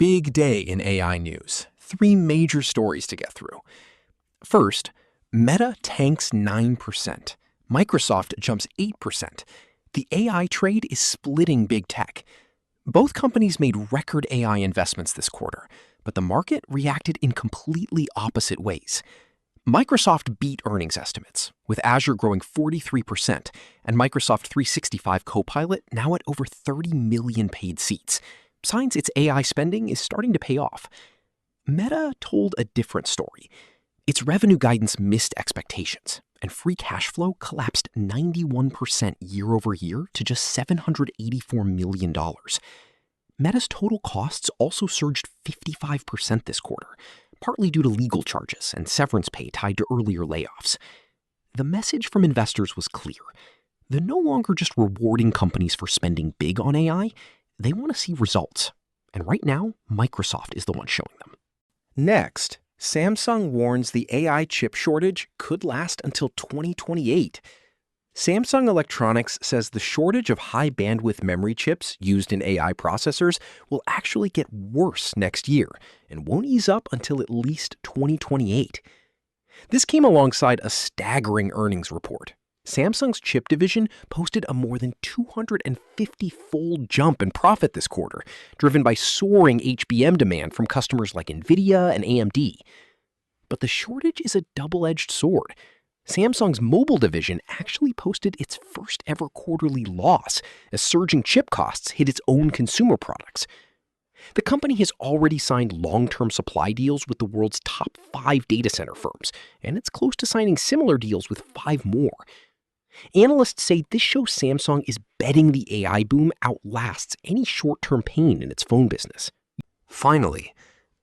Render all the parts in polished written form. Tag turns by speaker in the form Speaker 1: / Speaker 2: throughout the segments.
Speaker 1: Big day in AI news. 3 major stories to get through. First, Meta tanks 9%. Microsoft jumps 8%. The AI trade is splitting big tech. Both companies made record AI investments this quarter, but the market reacted in completely opposite ways. Microsoft beat earnings estimates, with Azure growing 43% and Microsoft 365 Copilot now at over 30 million paid seats. Signs its AI spending is starting to pay off. Meta told a different story. Its revenue guidance missed expectations, and free cash flow collapsed 91% year over year to just $784 million. Meta's total costs also surged 55% this quarter, partly due to legal charges and severance pay tied to earlier layoffs. The message from investors was clear. They're no longer just rewarding companies for spending big on AI. They want to see results. And right now, Microsoft is the one showing them. Next, Samsung warns the AI chip shortage could last until 2028. Samsung Electronics says the shortage of high-bandwidth memory chips used in AI processors will actually get worse next year and won't ease up until at least 2028. This came alongside a staggering earnings report. Samsung's chip division posted a more than 250-fold jump in profit this quarter, driven by soaring HBM demand from customers like NVIDIA and AMD. But the shortage is a double-edged sword. Samsung's mobile division actually posted its first ever quarterly loss as surging chip costs hit its own consumer products. The company has already signed long-term supply deals with the world's top 5 data center firms, and it's close to signing similar deals with 5 more. Analysts say this shows Samsung is betting the AI boom outlasts any short-term pain in its phone business. Finally,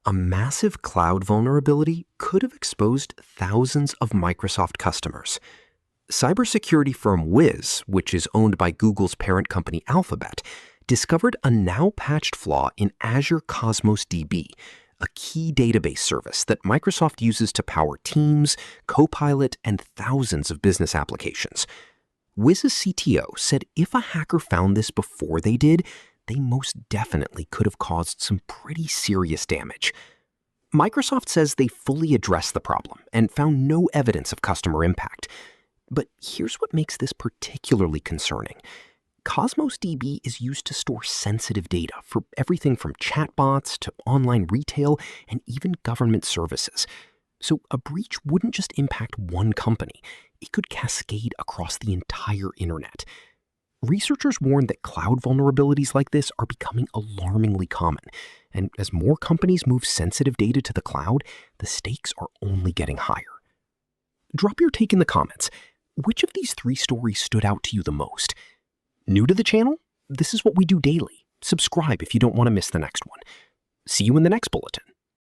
Speaker 1: a massive cloud vulnerability could have exposed thousands of Microsoft customers. Cybersecurity firm Wiz, which is owned by Google's parent company Alphabet, discovered a now-patched flaw in Azure CosmosDB, a key database service that Microsoft uses to power Teams, Copilot, and thousands of business applications. Wiz's CTO said if a hacker found this before they did, they most definitely could have caused some pretty serious damage. Microsoft says they fully addressed the problem and found no evidence of customer impact. But here's what makes this particularly concerning. CosmosDB is used to store sensitive data for everything from chatbots to online retail and even government services. So a breach wouldn't just impact one company. It could cascade across the entire internet. Researchers warn that cloud vulnerabilities like this are becoming alarmingly common. And as more companies move sensitive data to the cloud, the stakes are only getting higher. Drop your take in the comments. Which of these 3 stories stood out to you the most? New to the channel? This is what we do daily. Subscribe if you don't want to miss the next one. See you in the next bulletin.